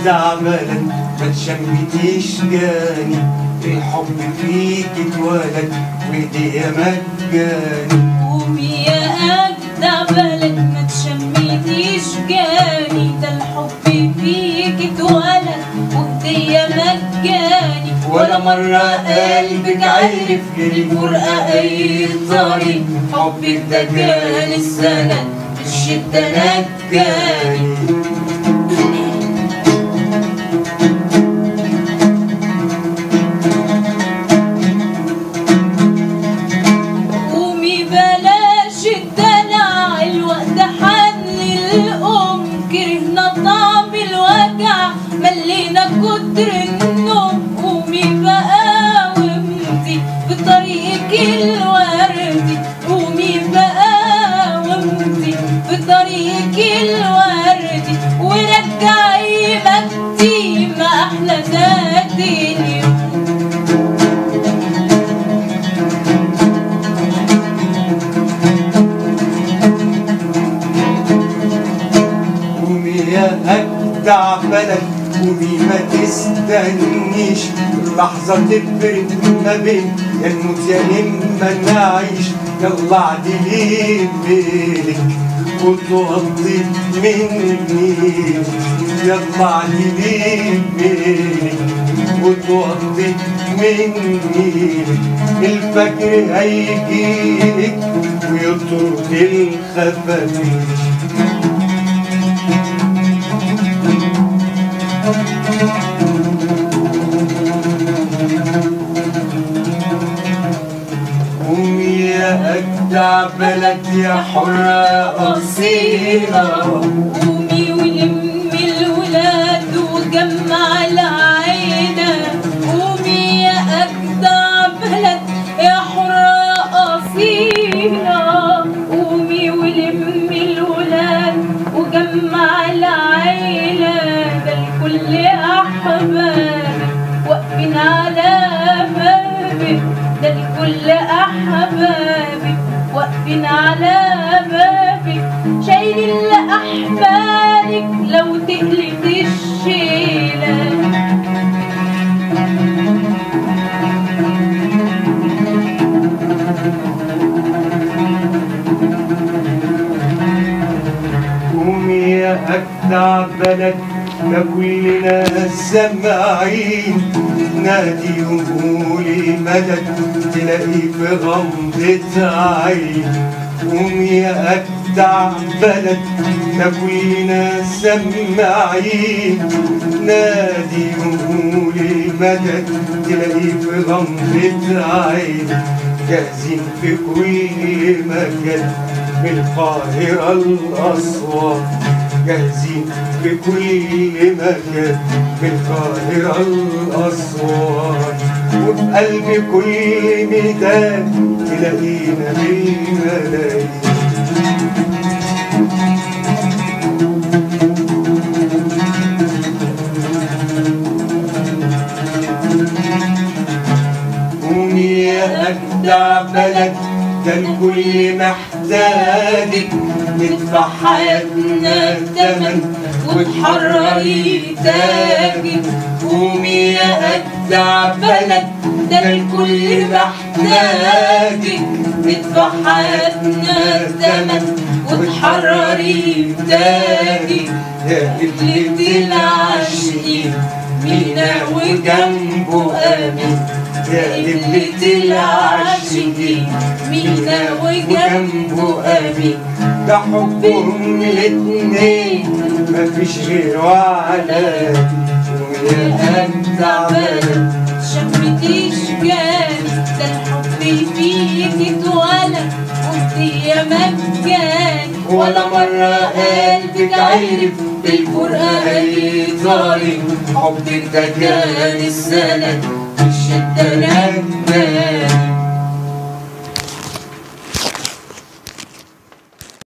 أجدع بلد ما تشمتيش جاني، الحب فيك اتولد وهدية مجاني. قومي يا أجدع بلد ما تشمتيش جاني، ده الحب فيك اتولد وهدية مجاني. ولا مرة قلبك عرف للفرقة أي طريق، حبك ده كان السند الشدة نجاني. قومي بلاش الدلع، الوقت حن الأم، كرهنا طعم الوجع ملينا كتر النوم. قومي بقى وامضي في طريقك الوردي، قومي بقى وامضي في طريقك الوردي، ورجعي مجدي ما أحلى ذات اليوم. قومي يا أجدع بلد قومي ما تستنيش، اللحظة تفرق ما بين يا نموت يا إما نعيش. يلا اعدلي بينك وتوطي مني، يلا اعدلي بينك وتوطي مني. الفجر هيجيلك ويطرد الخفافيش. قومي يا أجدع بلد يا حرة أصيلة، قومي ولمي الولاد وجمع العيلة. قومي يا أجدع بلد يا حرة أصيلة، قومي ولمي الولاد وجمع العيلة، ده الكل أحبابك واقفين على بابك، ده الكل أحبابك واقفين على بابك، شايلين لأحبالك لو تقلت الشيلة. قومي يا أجدع بلد ده كلنا سامعين، نادي وقولي مدد تلاقي في غمضة عين. قومي يا أجدع بلد ده كلنا سامعين، نادي وقولي مدد تلاقي في غمضة عين. جاهزين في كل مكان من القاهرة لأسوان، جاهزين في كل مكان من القاهرة لأسوان. وفي قلب كل ميدان تلاقينا بالملايين. قومي يا أجدع بلد ده الكل محتاجك، ندفع حياتنا الثمن وتحرري تاجك. قومي يا أجدع بلد ده الكل محتاجك، ندفع حياتنا الثمن وتحرري تاجك. يا قبلة العاشقين مينا وجنبه أمين، يا قبلة العاشقين مينا وجنبه أمين. ده حبهم الاتنين مفيش غيره علامي. ويا أجدع بلد شمتيش جاني، ده الحب فيك اتولد وهدية مجاني. ولا مرة قلبك عرف الفرقة أي طريق، حبك ده كان السند الشدة نجاني.